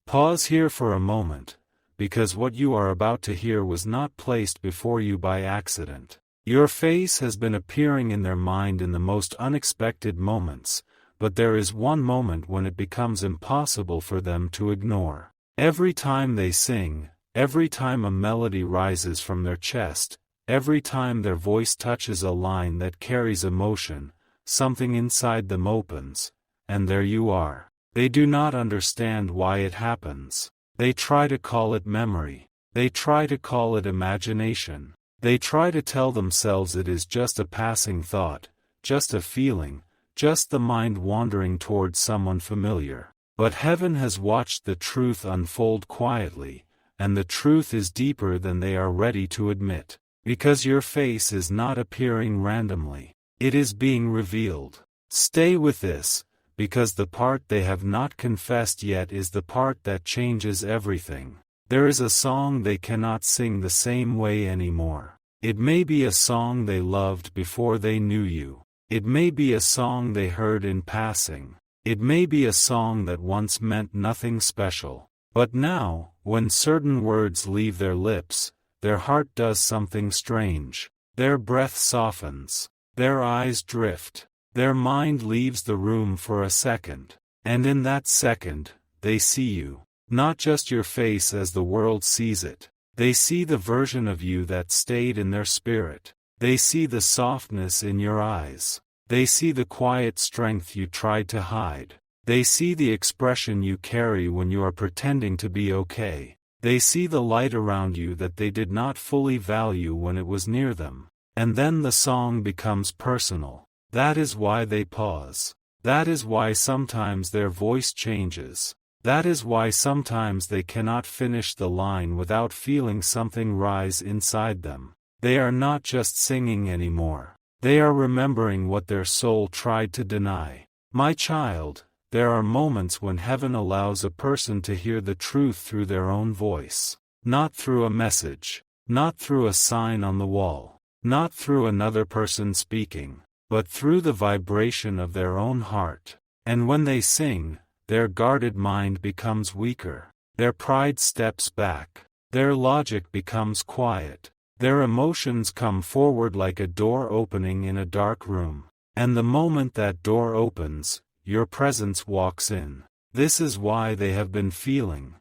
Pause here for a moment, because what you are about to hear was not placed before you by accident. Your face has been appearing in their mind in the most unexpected moments, but there is one moment when it becomes impossible for them to ignore. Every time they sing, every time a melody rises from their chest, every time their voice touches a line that carries emotion, something inside them opens, and there you are. They do not understand why it happens. They try to call it memory. They try to call it imagination. They try to tell themselves it is just a passing thought, just a feeling, just the mind wandering towards someone familiar. But heaven has watched the truth unfold quietly, and the truth is deeper than they are ready to admit. Because your face is not appearing randomly. It is being revealed. Stay with this, because the part they have not confessed yet is the part that changes everything. There is a song they cannot sing the same way anymore. It may be a song they loved before they knew you. It may be a song they heard in passing. It may be a song that once meant nothing special. But now, when certain words leave their lips, their heart does something strange. Their breath softens. Their eyes drift. Their mind leaves the room for a second. And in that second, they see you. Not just your face as the world sees it. They see the version of you that stayed in their spirit. They see the softness in your eyes. They see the quiet strength you tried to hide. They see the expression you carry when you are pretending to be okay. They see the light around you that they did not fully value when it was near them. And then the song becomes personal. That is why they pause. That is why sometimes their voice changes. That is why sometimes they cannot finish the line without feeling something rise inside them. They are not just singing anymore. They are remembering what their soul tried to deny. My child, there are moments when heaven allows a person to hear the truth through their own voice. Not through a message. Not through a sign on the wall. Not through another person speaking. But through the vibration of their own heart. And when they sing, their guarded mind becomes weaker. Their pride steps back. Their logic becomes quiet. Their emotions come forward like a door opening in a dark room. And the moment that door opens, your presence walks in. This is why they have been feeling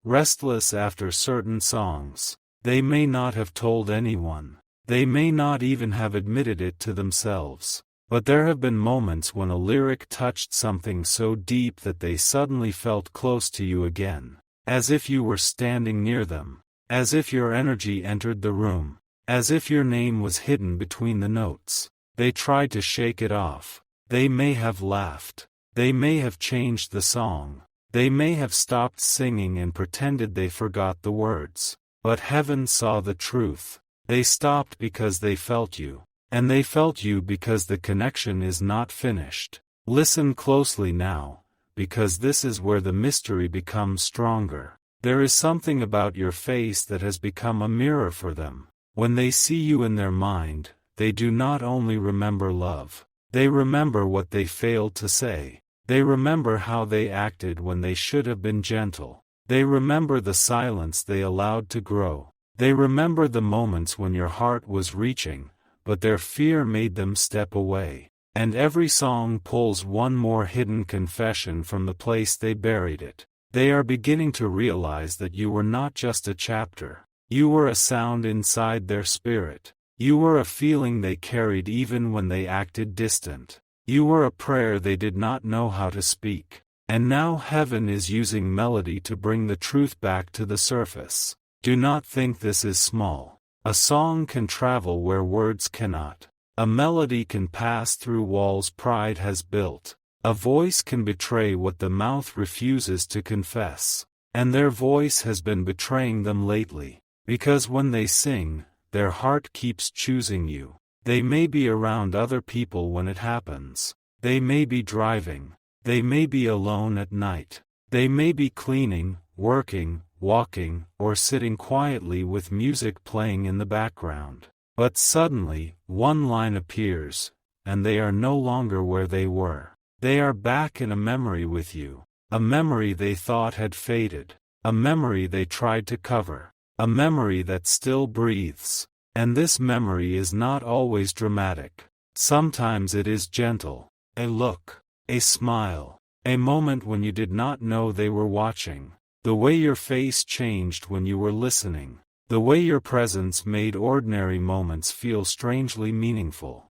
restless after certain songs. They may not have told anyone. They may not even have admitted it to themselves. But there have been moments when a lyric touched something so deep that they suddenly felt close to you again. As if you were standing near them. As if your energy entered the room. As if your name was hidden between the notes. They tried to shake it off. They may have laughed. They may have changed the song. They may have stopped singing and pretended they forgot the words. But heaven saw the truth. They stopped because they felt you. And they felt you because the connection is not finished. Listen closely now, because this is where the mystery becomes stronger. There is something about your face that has become a mirror for them. When they see you in their mind, they do not only remember love. They remember what they failed to say. They remember how they acted when they should have been gentle. They remember the silence they allowed to grow. They remember the moments when your heart was reaching, but their fear made them step away. And every song pulls one more hidden confession from the place they buried it. They are beginning to realize that you were not just a chapter. You were a sound inside their spirit. You were a feeling they carried even when they acted distant. You were a prayer they did not know how to speak. And now heaven is using melody to bring the truth back to the surface. Do not think this is small. A song can travel where words cannot. A melody can pass through walls pride has built. A voice can betray what the mouth refuses to confess. And their voice has been betraying them lately. Because when they sing, their heart keeps choosing you. They may be around other people when it happens. They may be driving. They may be alone at night. They may be cleaning, working, walking, or sitting quietly with music playing in the background. But suddenly, one line appears, and they are no longer where they were. They are back in a memory with you. a memory they thought had faded, a memory they tried to cover, a memory that still breathes. And this memory is not always dramatic. Sometimes it is gentle, a look, a smile, a moment when you did not know they were watching, the way your face changed when you were listening, the way your presence made ordinary moments feel strangely meaningful.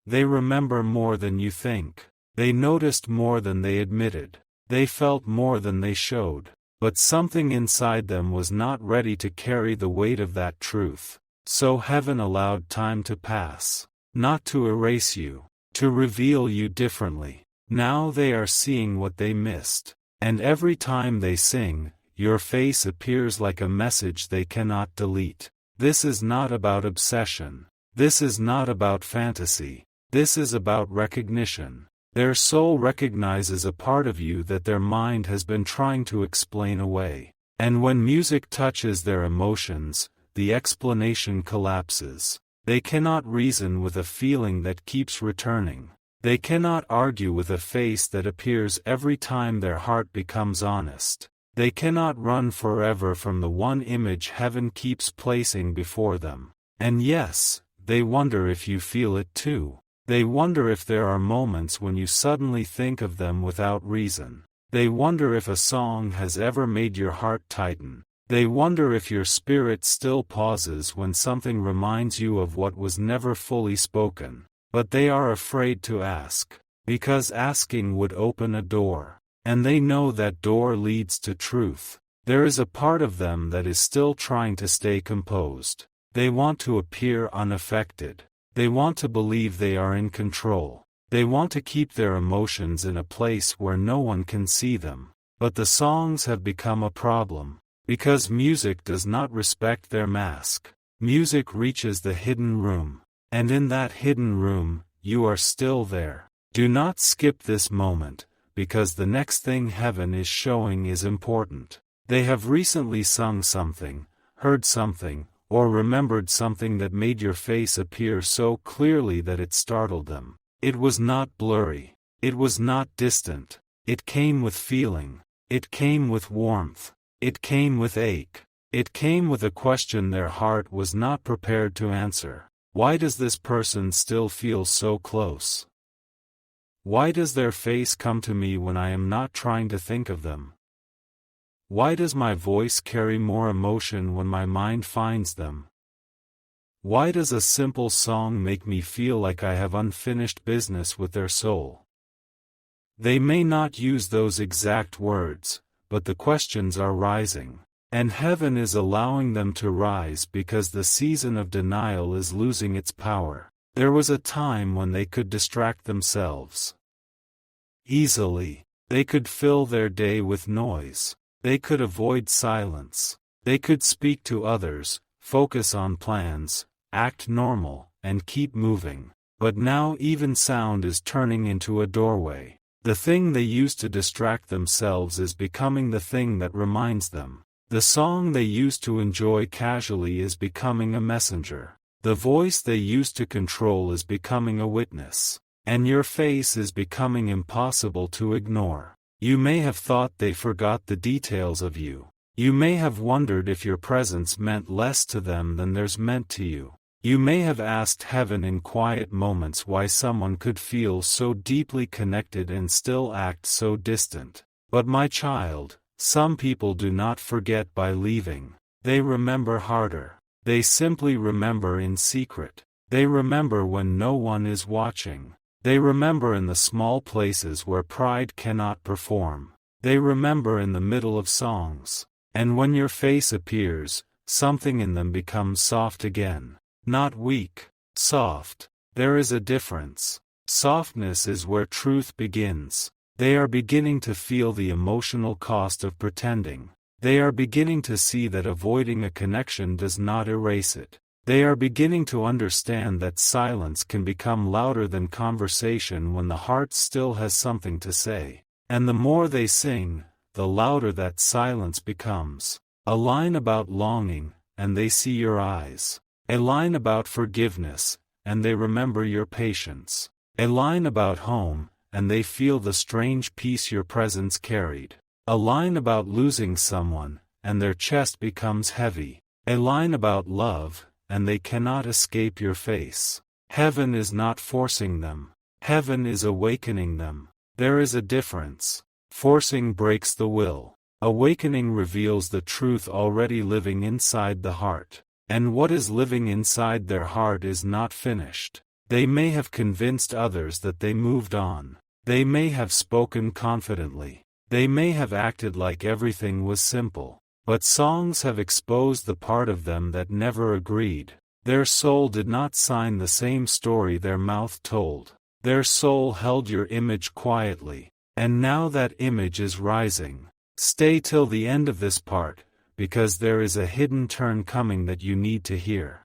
They remember more than you think. They noticed more than they admitted. They felt more than they showed. But something inside them was not ready to carry the weight of that truth. So heaven allowed time to pass. Not to erase you, to reveal you differently. Now they are seeing what they missed. And every time they sing, your face appears like a message they cannot delete. This is not about obsession. This is not about fantasy. This is about recognition. Their soul recognizes a part of you that their mind has been trying to explain away. And when music touches their emotions, the explanation collapses. They cannot reason with a feeling that keeps returning. They cannot argue with a face that appears every time their heart becomes honest. They cannot run forever from the one image heaven keeps placing before them. And yes, they wonder if you feel it too. They wonder if there are moments when you suddenly think of them without reason. They wonder if a song has ever made your heart tighten. They wonder if your spirit still pauses when something reminds you of what was never fully spoken. But they are afraid to ask, because asking would open a door. And they know that door leads to truth. There is a part of them that is still trying to stay composed. They want to appear unaffected. They want to believe they are in control. They want to keep their emotions in a place where no one can see them. But the songs have become a problem, because music does not respect their mask. Music reaches the hidden room. And in that hidden room, you are still there. Do not skip this moment, because the next thing heaven is showing is important. They have recently sung something, heard something, or remembered something that made your face appear so clearly that it startled them. It was not blurry. It was not distant. It came with feeling. It came with warmth. It came with ache. It came with a question their heart was not prepared to answer. Why does this person still feel so close? Why does their face come to me when I am not trying to think of them? Why does my voice carry more emotion when my mind finds them? Why does a simple song make me feel like I have unfinished business with their soul? They may not use those exact words, but the questions are rising. And heaven is allowing them to rise because the season of denial is losing its power. There was a time when they could distract themselves easily. They could fill their day with noise. They could avoid silence. They could speak to others, focus on plans, act normal, and keep moving. But now even sound is turning into a doorway. The thing they used to distract themselves is becoming the thing that reminds them. The song they used to enjoy casually is becoming a messenger. The voice they used to control is becoming a witness. And your face is becoming impossible to ignore. You may have thought they forgot the details of you. You may have wondered if your presence meant less to them than theirs meant to you. You may have asked heaven in quiet moments why someone could feel so deeply connected and still act so distant. But my child, some people do not forget by leaving. They remember harder. They simply remember in secret. They remember when no one is watching. They remember in the small places where pride cannot perform. They remember in the middle of songs. And when your face appears, something in them becomes soft again. Not weak, soft. There is a difference. Softness is where truth begins. They are beginning to feel the emotional cost of pretending. They are beginning to see that avoiding a connection does not erase it. They are beginning to understand that silence can become louder than conversation when the heart still has something to say. And the more they sing, the louder that silence becomes. A line about longing, and they see your eyes. A line about forgiveness, and they remember your patience. A line about home, and they feel the strange peace your presence carried. A line about losing someone, and their chest becomes heavy. A line about love, and they cannot escape your face. Heaven is not forcing them. Heaven is awakening them. There is a difference. Forcing breaks the will. Awakening reveals the truth already living inside the heart. And what is living inside their heart is not finished. They may have convinced others that they moved on. They may have spoken confidently. They may have acted like everything was simple. But songs have exposed the part of them that never agreed. Their soul did not sign the same story their mouth told. Their soul held your image quietly. And now that image is rising. Stay till the end of this part, because there is a hidden turn coming that you need to hear.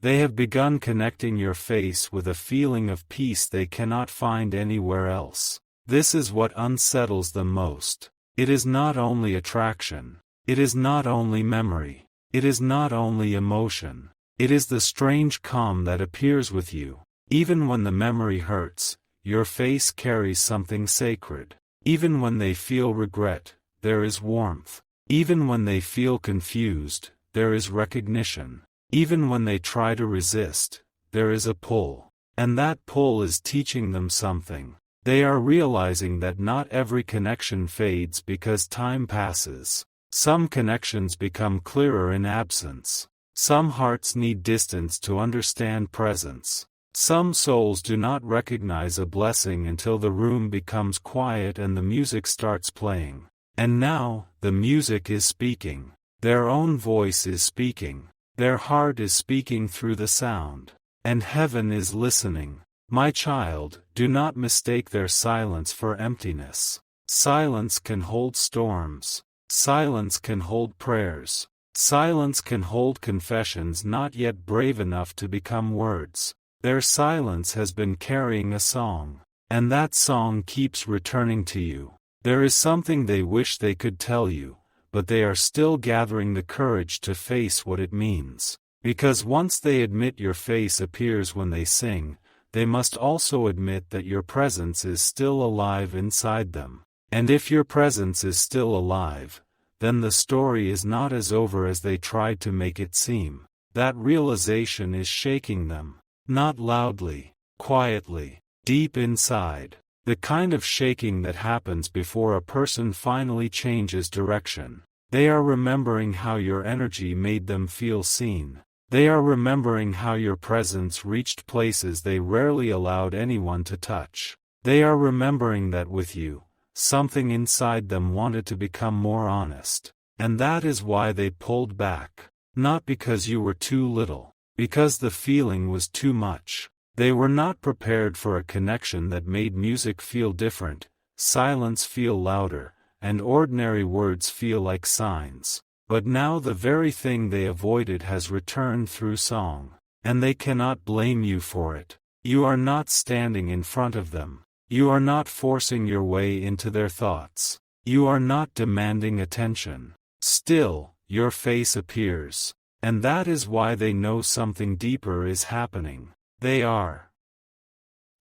They have begun connecting your face with a feeling of peace they cannot find anywhere else. This is what unsettles them most. It is not only attraction. It is not only memory. It is not only emotion. It is the strange calm that appears with you. Even when the memory hurts, your face carries something sacred. Even when they feel regret, there is warmth. Even when they feel confused, there is recognition. Even when they try to resist, there is a pull. And that pull is teaching them something. They are realizing that not every connection fades because time passes. Some connections become clearer in absence. Some hearts need distance to understand presence. Some souls do not recognize a blessing until the room becomes quiet and the music starts playing. And now, the music is speaking. Their own voice is speaking. Their heart is speaking through the sound. And heaven is listening. My child, do not mistake their silence for emptiness. Silence can hold storms. Silence can hold prayers. Silence can hold confessions not yet brave enough to become words. Their silence has been carrying a song. And that song keeps returning to you. There is something they wish they could tell you, but they are still gathering the courage to face what it means. Because once they admit your face appears when they sing, they must also admit that your presence is still alive inside them. And if your presence is still alive, then the story is not as over as they tried to make it seem. That realization is shaking them. Not loudly, quietly, deep inside. The kind of shaking that happens before a person finally changes direction. They are remembering how your energy made them feel seen. They are remembering how your presence reached places they rarely allowed anyone to touch. They are remembering that with you, something inside them wanted to become more honest. And that is why they pulled back. Not because you were too little. Because the feeling was too much. They were not prepared for a connection that made music feel different, silence feel louder, and ordinary words feel like signs. But now the very thing they avoided has returned through song. And they cannot blame you for it. You are not standing in front of them. You are not forcing your way into their thoughts. You are not demanding attention. Still, your face appears. And that is why they know something deeper is happening. They are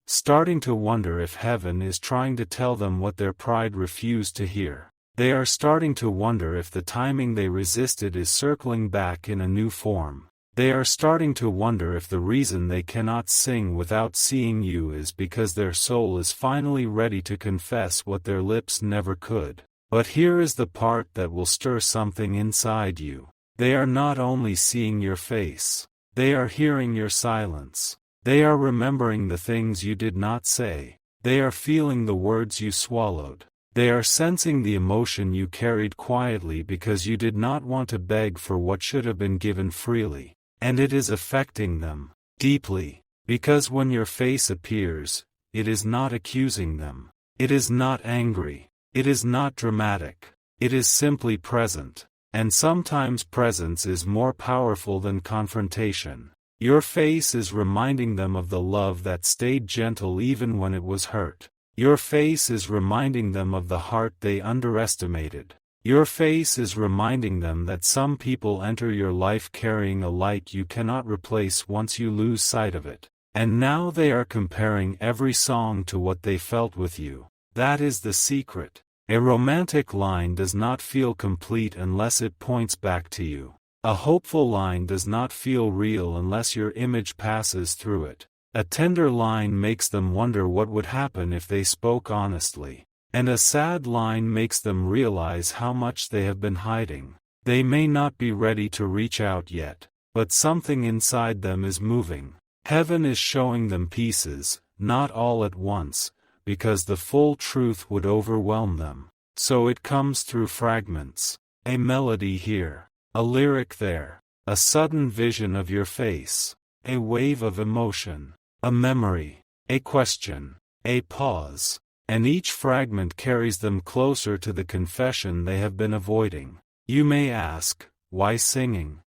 starting to wonder if heaven is trying to tell them what their pride refused to hear. They are starting to wonder if the timing they resisted is circling back in a new form. They are starting to wonder if the reason they cannot sing without seeing you is because their soul is finally ready to confess what their lips never could. But here is the part that will stir something inside you. They are not only seeing your face. They are hearing your silence. They are remembering the things you did not say. They are feeling the words you swallowed. They are sensing the emotion you carried quietly because you did not want to beg for what should have been given freely. And it is affecting them deeply, because when your face appears, it is not accusing them. It is not angry. It is not dramatic. It is simply present. And sometimes presence is more powerful than confrontation. Your face is reminding them of the love that stayed gentle even when it was hurt. Your face is reminding them of the heart they underestimated. Your face is reminding them that some people enter your life carrying a light you cannot replace once you lose sight of it. And now they are comparing every song to what they felt with you. That is the secret. A romantic line does not feel complete unless it points back to you. A hopeful line does not feel real unless your image passes through it. A tender line makes them wonder what would happen if they spoke honestly. And a sad line makes them realize how much they have been hiding. They may not be ready to reach out yet, but something inside them is moving. Heaven is showing them pieces, not all at once, because the full truth would overwhelm them. So it comes through fragments. A melody here, a lyric there, a sudden vision of your face, a wave of emotion, a memory, a question, a pause, and each fragment carries them closer to the confession they have been avoiding. You may ask, why singing?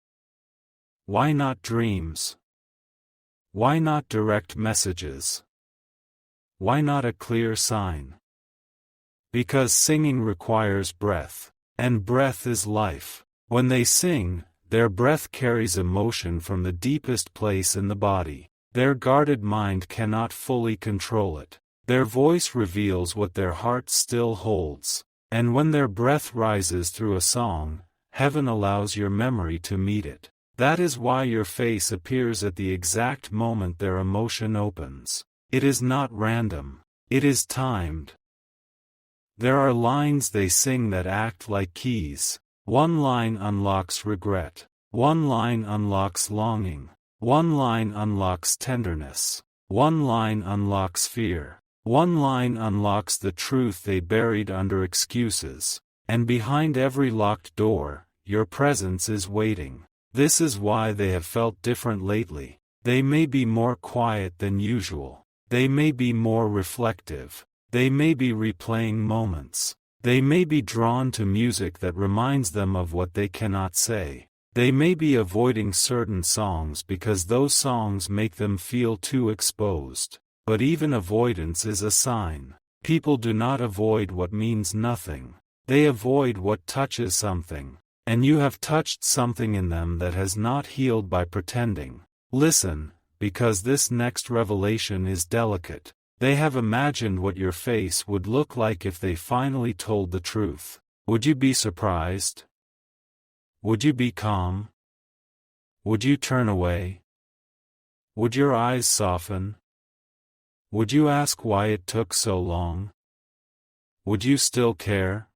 Why not dreams? Why not direct messages? Why not a clear sign? Because singing requires breath, and breath is life. When they sing, their breath carries emotion from the deepest place in the body. Their guarded mind cannot fully control it. Their voice reveals what their heart still holds. And when their breath rises through a song, heaven allows your memory to meet it. That is why your face appears at the exact moment their emotion opens. It is not random. It is timed. There are lines they sing that act like keys. One line unlocks regret. One line unlocks longing. One line unlocks tenderness. One line unlocks fear. One line unlocks the truth they buried under excuses. And behind every locked door, your presence is waiting. This is why they have felt different lately. They may be more quiet than usual. They may be more reflective. They may be replaying moments. They may be drawn to music that reminds them of what they cannot say. They may be avoiding certain songs because those songs make them feel too exposed. But even avoidance is a sign. People do not avoid what means nothing. They avoid what touches something. And you have touched something in them that has not healed by pretending. Listen, because this next revelation is delicate. They have imagined what your face would look like if they finally told the truth. Would you be surprised? Would you be calm? Would you turn away? Would your eyes soften? Would you ask why it took so long? Would you still care?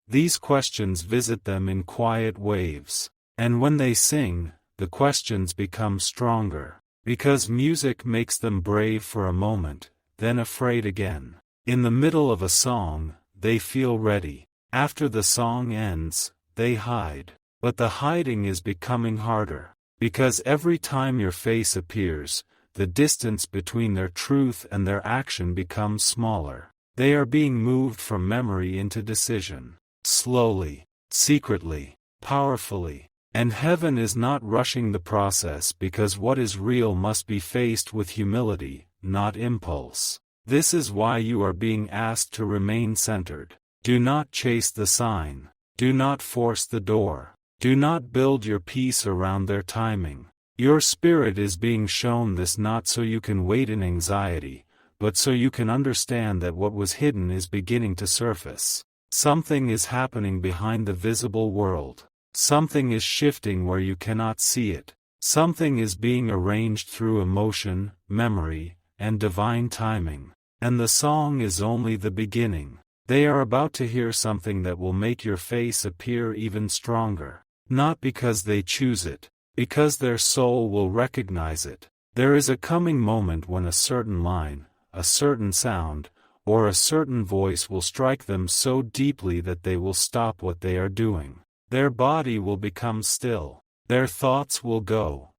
These questions visit them in quiet waves, and when they sing, the questions become stronger, because music makes them brave for a moment, then afraid again. In the middle of a song, they feel ready. After the song ends, they hide. But the hiding is becoming harder, because every time your face appears, the distance between their truth and their action becomes smaller. They are being moved from memory into decision. Slowly, secretly, powerfully. And heaven is not rushing the process because what is real must be faced with humility, not impulse. This is why you are being asked to remain centered. Do not chase the sign. Do not force the door. Do not build your peace around their timing. Your spirit is being shown this not so you can wait in anxiety, but so you can understand that what was hidden is beginning to surface. Something is happening behind the visible world. Something is shifting where you cannot see it. Something is being arranged through emotion, memory, and divine timing. And the song is only the beginning. They are about to hear something that will make your face appear even stronger. Not because they choose it, because their soul will recognize it. There is a coming moment when a certain line, a certain sound, or a certain voice will strike them so deeply that they will stop what they are doing. Their body will become still. Their thoughts will go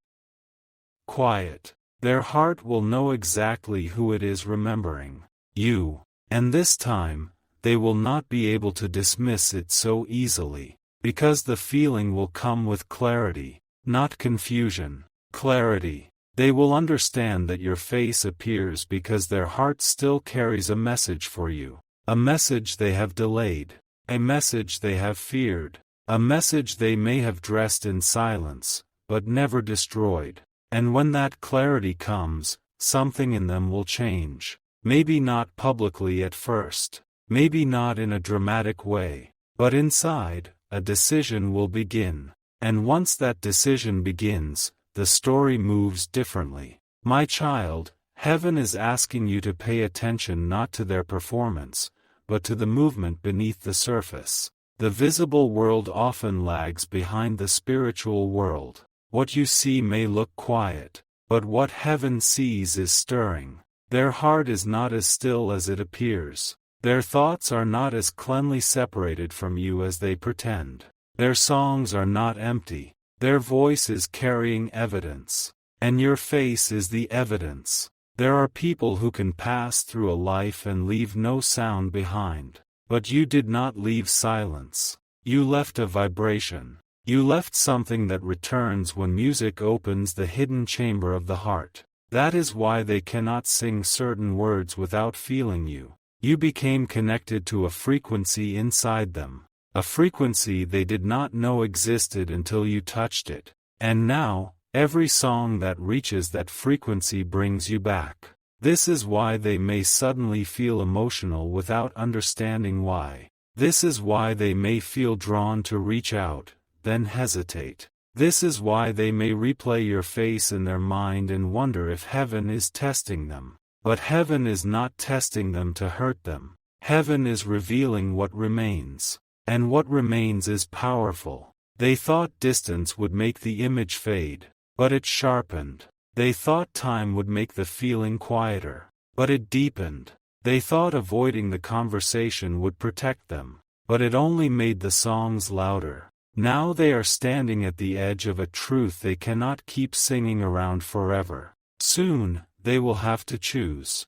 quiet. Their heart will know exactly who it is remembering. You. And this time, they will not be able to dismiss it so easily, because the feeling will come with clarity, not confusion. Clarity. They will understand that your face appears because their heart still carries a message for you. A message they have delayed. A message they have feared. A message they may have dressed in silence, but never destroyed. And when that clarity comes, something in them will change. Maybe not publicly at first. Maybe not in a dramatic way. But inside, a decision will begin. And once that decision begins, the story moves differently. My child, heaven is asking you to pay attention not to their performance, but to the movement beneath the surface. The visible world often lags behind the spiritual world. What you see may look quiet, but what heaven sees is stirring. Their heart is not as still as it appears. Their thoughts are not as cleanly separated from you as they pretend. Their songs are not empty. Their voice is carrying evidence. And your face is the evidence. There are people who can pass through a life and leave no sound behind. But you did not leave silence. You left a vibration. You left something that returns when music opens the hidden chamber of the heart. That is why they cannot sing certain words without feeling you. You became connected to a frequency inside them. A frequency they did not know existed until you touched it. And now, every song that reaches that frequency brings you back. This is why they may suddenly feel emotional without understanding why. This is why they may feel drawn to reach out, then hesitate. This is why they may replay your face in their mind and wonder if heaven is testing them. But heaven is not testing them to hurt them. Heaven is revealing what remains. And what remains is powerful. They thought distance would make the image fade, but it sharpened. They thought time would make the feeling quieter, but it deepened. They thought avoiding the conversation would protect them, but it only made the songs louder. Now they are standing at the edge of a truth they cannot keep singing around forever. Soon, they will have to choose.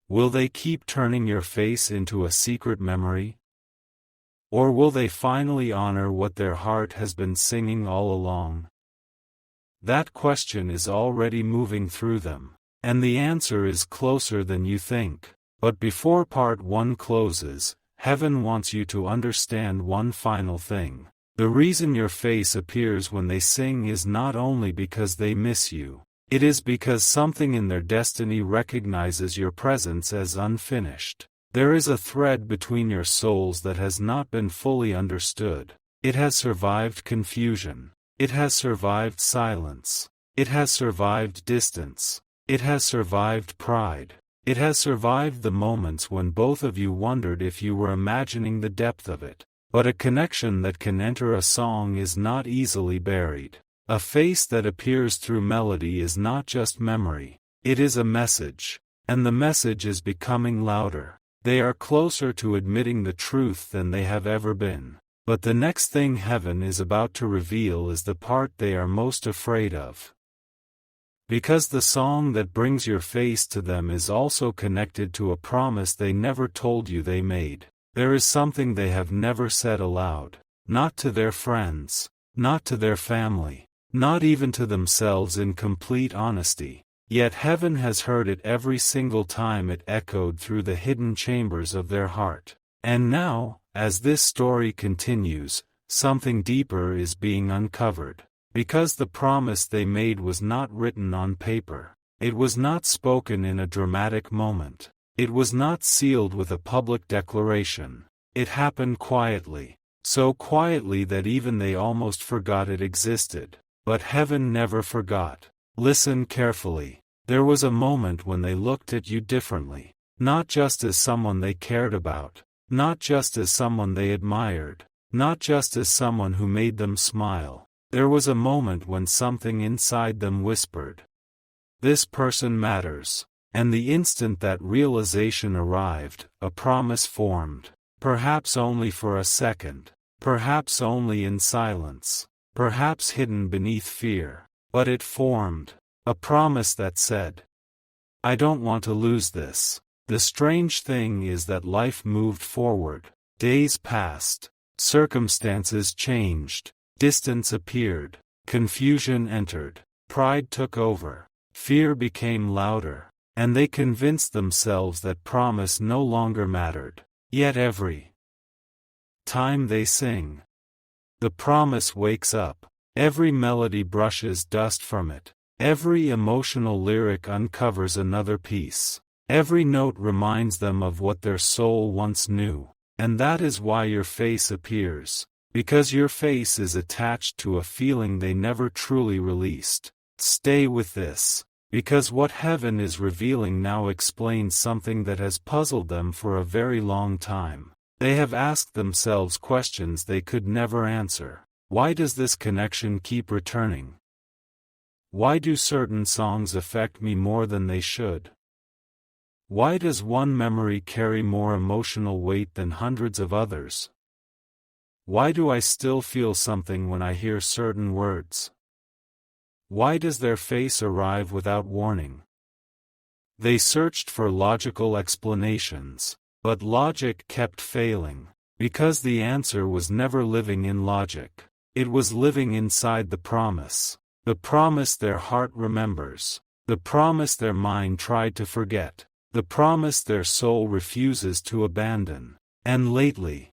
Will they keep turning your face into a secret memory? Or will they finally honor what their heart has been singing all along? That question is already moving through them, and the answer is closer than you think. But before part 1 closes, heaven wants you to understand one final thing. The reason your face appears when they sing is not only because they miss you. It is because something in their destiny recognizes your presence as unfinished. There is a thread between your souls that has not been fully understood. It has survived confusion. It has survived silence. It has survived distance. It has survived pride. It has survived the moments when both of you wondered if you were imagining the depth of it. But a connection that can enter a song is not easily buried. A face that appears through melody is not just memory. It is a message. And the message is becoming louder. They are closer to admitting the truth than they have ever been. But the next thing heaven is about to reveal is the part they are most afraid of. Because the song that brings your face to them is also connected to a promise they never told you they made. There is something they have never said aloud. Not to their friends. Not to their family. Not even to themselves in complete honesty. Yet heaven has heard it every single time it echoed through the hidden chambers of their heart. And now, as this story continues, something deeper is being uncovered. Because the promise they made was not written on paper. It was not spoken in a dramatic moment. It was not sealed with a public declaration. It happened quietly. So quietly that even they almost forgot it existed. But heaven never forgot. Listen carefully. There was a moment when they looked at you differently. Not just as someone they cared about. Not just as someone they admired. Not just as someone who made them smile. There was a moment when something inside them whispered, "This person matters." And the instant that realization arrived, a promise formed. Perhaps only for a second. Perhaps only in silence. Perhaps hidden beneath fear. But it formed. A promise that said, "I don't want to lose this." The strange thing is that life moved forward. Days passed. Circumstances changed. Distance appeared. Confusion entered. Pride took over. Fear became louder. And they convinced themselves that promise no longer mattered. Yet every time they sing, the promise wakes up. Every melody brushes dust from it. Every emotional lyric uncovers another piece. Every note reminds them of what their soul once knew. And that is why your face appears. Because your face is attached to a feeling they never truly released. Stay with this. Because what heaven is revealing now explains something that has puzzled them for a very long time. They have asked themselves questions they could never answer. Why does this connection keep returning? Why do certain songs affect me more than they should? Why does one memory carry more emotional weight than hundreds of others? Why do I still feel something when I hear certain words? Why does their face arrive without warning? They searched for logical explanations, but logic kept failing, because the answer was never living in logic. It was living inside the promise their heart remembers, the promise their mind tried to forget, the promise their soul refuses to abandon. And lately,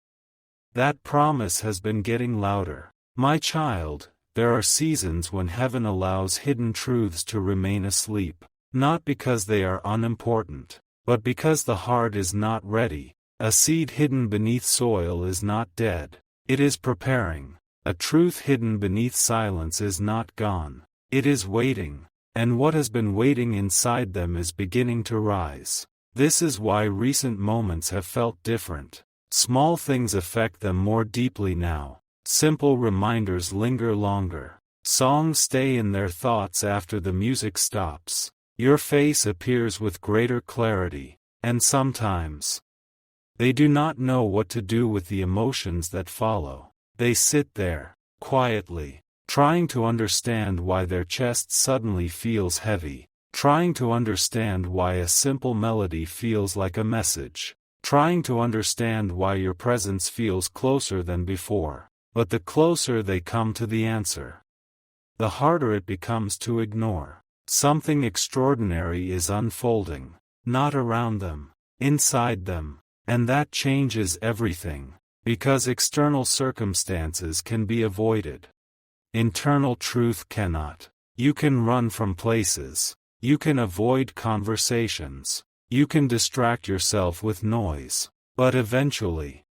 that promise has been getting louder. My child, there are seasons when heaven allows hidden truths to remain asleep, not because they are unimportant, but because the heart is not ready. A seed hidden beneath soil is not dead. It is preparing. A truth hidden beneath silence is not gone. It is waiting, and what has been waiting inside them is beginning to rise. This is why recent moments have felt different. Small things affect them more deeply now. Simple reminders linger longer. Songs stay in their thoughts after the music stops. Your face appears with greater clarity, and sometimes they do not know what to do with the emotions that follow. They sit there, quietly, trying to understand why their chest suddenly feels heavy, trying to understand why a simple melody feels like a message, trying to understand why your presence feels closer than before. But the closer they come to the answer, the harder it becomes to ignore. Something extraordinary is unfolding, not around them, inside them, and that changes everything. Because external circumstances can be avoided, internal truth cannot. You can run from places. You can avoid conversations. You can distract yourself with noise. But eventually,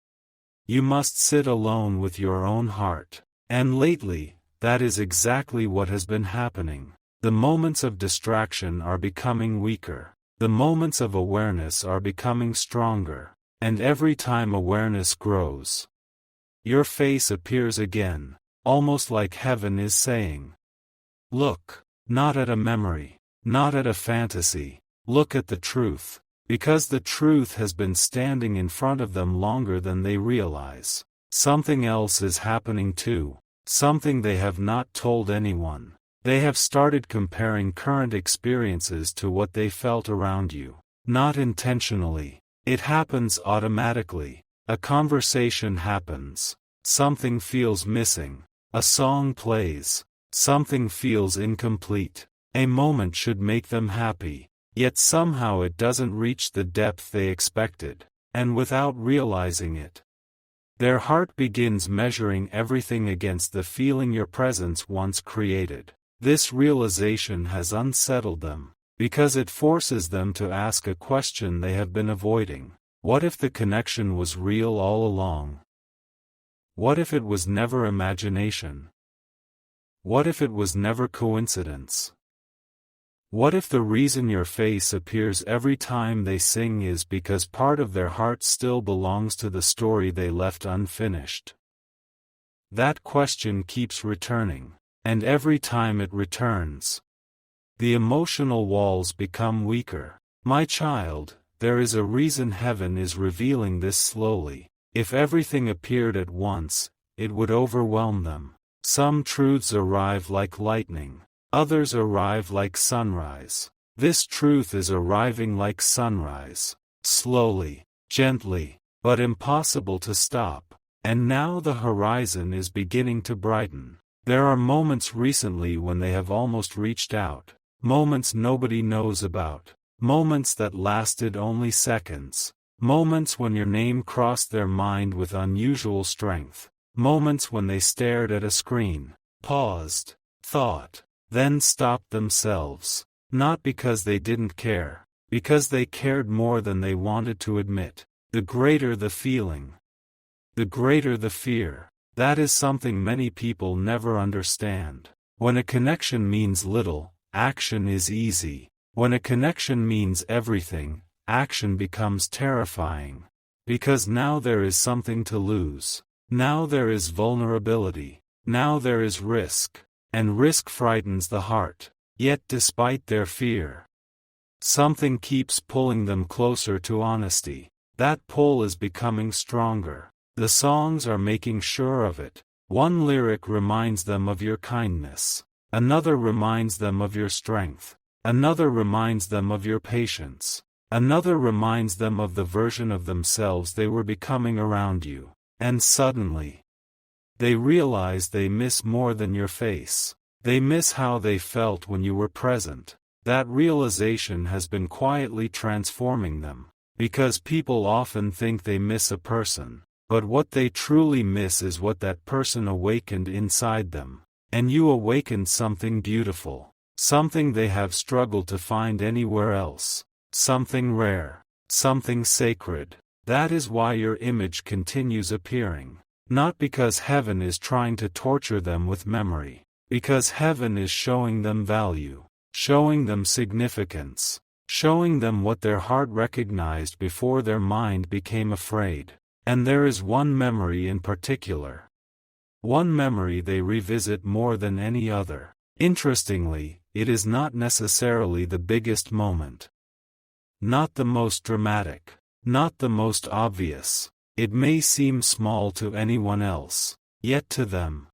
you must sit alone with your own heart. And lately, that is exactly what has been happening. The moments of distraction are becoming weaker. The moments of awareness are becoming stronger. And every time awareness grows, your face appears again, almost like heaven is saying, look, not at a memory, not at a fantasy, look at the truth, because the truth has been standing in front of them longer than they realize. Something else is happening too, something they have not told anyone. They have started comparing current experiences to what they felt around you, not intentionally. It happens automatically. A conversation happens. Something feels missing. A song plays. Something feels incomplete. A moment should make them happy, yet somehow it doesn't reach the depth they expected, and without realizing it, their heart begins measuring everything against the feeling your presence once created. This realization has unsettled them, because it forces them to ask a question they have been avoiding. What if the connection was real all along? What if it was never imagination? What if it was never coincidence? What if the reason your face appears every time they sing is because part of their heart still belongs to the story they left unfinished? That question keeps returning, and every time it returns, the emotional walls become weaker. My child, there is a reason heaven is revealing this slowly. If everything appeared at once, it would overwhelm them. Some truths arrive like lightning. Others arrive like sunrise. This truth is arriving like sunrise. Slowly, gently, but impossible to stop. And now the horizon is beginning to brighten. There are moments recently when they have almost reached out. Moments nobody knows about. Moments that lasted only seconds. Moments when your name crossed their mind with unusual strength. Moments when they stared at a screen, paused, thought, then stopped themselves. Not because they didn't care, because they cared more than they wanted to admit. The greater the feeling, the greater the fear. That is something many people never understand. When a connection means little, action is easy. When a connection means everything, action becomes terrifying. Because now there is something to lose. Now there is vulnerability. Now there is risk. And risk frightens the heart. Yet despite their fear, something keeps pulling them closer to honesty. That pull is becoming stronger. The songs are making sure of it. One lyric reminds them of your kindness. Another reminds them of your strength. Another reminds them of your patience. Another reminds them of the version of themselves they were becoming around you. And suddenly, they realize they miss more than your face. They miss how they felt when you were present. That realization has been quietly transforming them. Because people often think they miss a person. But what they truly miss is what that person awakened inside them. And you awakened something beautiful. Something they have struggled to find anywhere else. Something rare. Something sacred. That is why your image continues appearing. Not because heaven is trying to torture them with memory. Because heaven is showing them value. Showing them significance. Showing them what their heart recognized before their mind became afraid. And there is one memory in particular. One memory they revisit more than any other. Interestingly, it is not necessarily the biggest moment. Not the most dramatic. Not the most obvious. It may seem small to anyone else. Yet to them,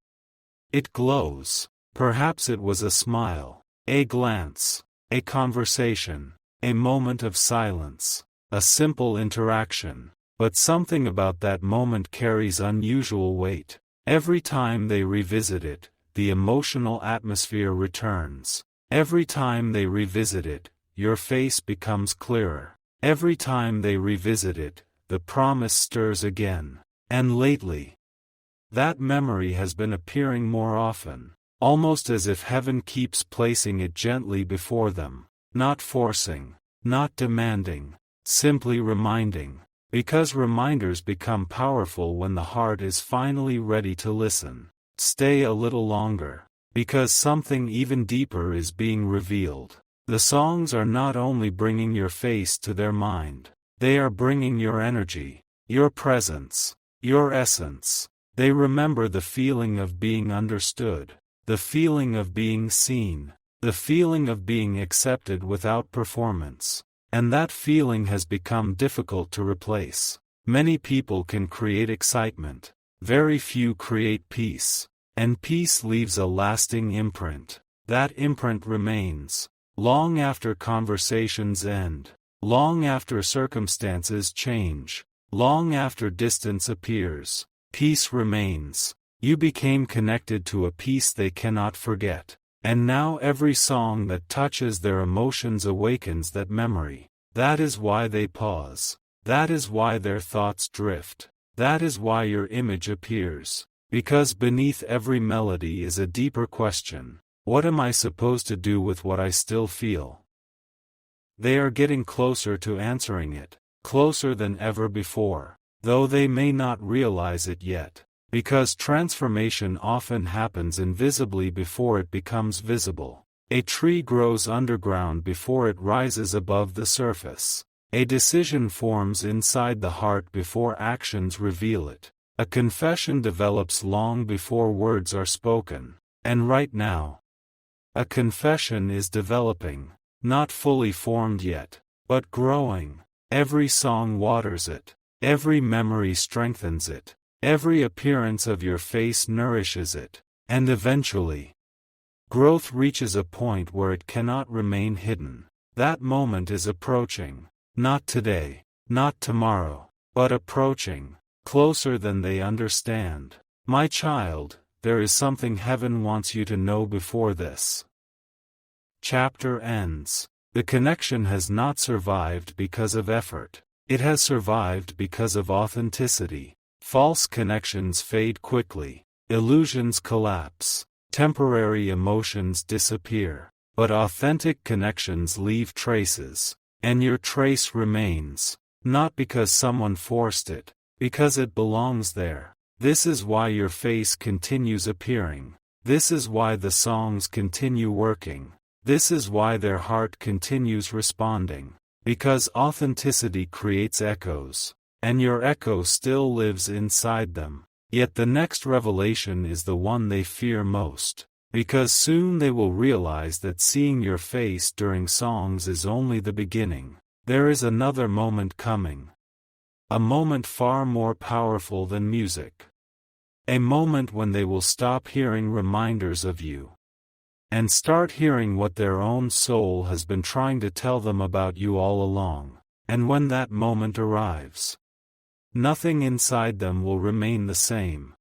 it glows. Perhaps it was a smile. A glance. A conversation. A moment of silence. A simple interaction. But something about that moment carries unusual weight. Every time they revisit it, the emotional atmosphere returns. Every time they revisit it, your face becomes clearer. Every time they revisit it, the promise stirs again. And lately, that memory has been appearing more often. Almost as if heaven keeps placing it gently before them. Not forcing. Not demanding. Simply reminding. Because reminders become powerful when the heart is finally ready to listen. Stay a little longer. Because something even deeper is being revealed. The songs are not only bringing your face to their mind. They are bringing your energy. Your presence. Your essence. They remember the feeling of being understood. The feeling of being seen. The feeling of being accepted without performance. And that feeling has become difficult to replace. Many people can create excitement. Very few create peace. And peace leaves a lasting imprint. That imprint remains. Long after conversations end. Long after circumstances change. Long after distance appears. Peace remains. You became connected to a peace they cannot forget. And now every song that touches their emotions awakens that memory. That is why they pause. That is why their thoughts drift. That is why your image appears. Because beneath every melody is a deeper question. What am I supposed to do with what I still feel? They are getting closer to answering it. Closer than ever before. Though they may not realize it yet. Because transformation often happens invisibly before it becomes visible. A tree grows underground before it rises above the surface. A decision forms inside the heart before actions reveal it. A confession develops long before words are spoken. And right now, a confession is developing. Not fully formed yet, but growing. Every song waters it. Every memory strengthens it. Every appearance of your face nourishes it. And eventually, growth reaches a point where it cannot remain hidden. That moment is approaching. Not today, not tomorrow, but approaching. Closer than they understand. My child, there is something heaven wants you to know before this chapter ends. The connection has not survived because of effort. It has survived because of authenticity. False connections fade quickly. Illusions collapse. Temporary emotions disappear, but authentic connections leave traces, and your trace remains, not because someone forced it, because it belongs there. This is why your face continues appearing. This is why the songs continue working. This is why their heart continues responding. Because authenticity creates echoes, and your echo still lives inside them. Yet the next revelation is the one they fear most. Because soon they will realize that seeing your face during songs is only the beginning. There is another moment coming. A moment far more powerful than music. A moment when they will stop hearing reminders of you, and start hearing what their own soul has been trying to tell them about you all along. And when that moment arrives, nothing inside them will remain the same.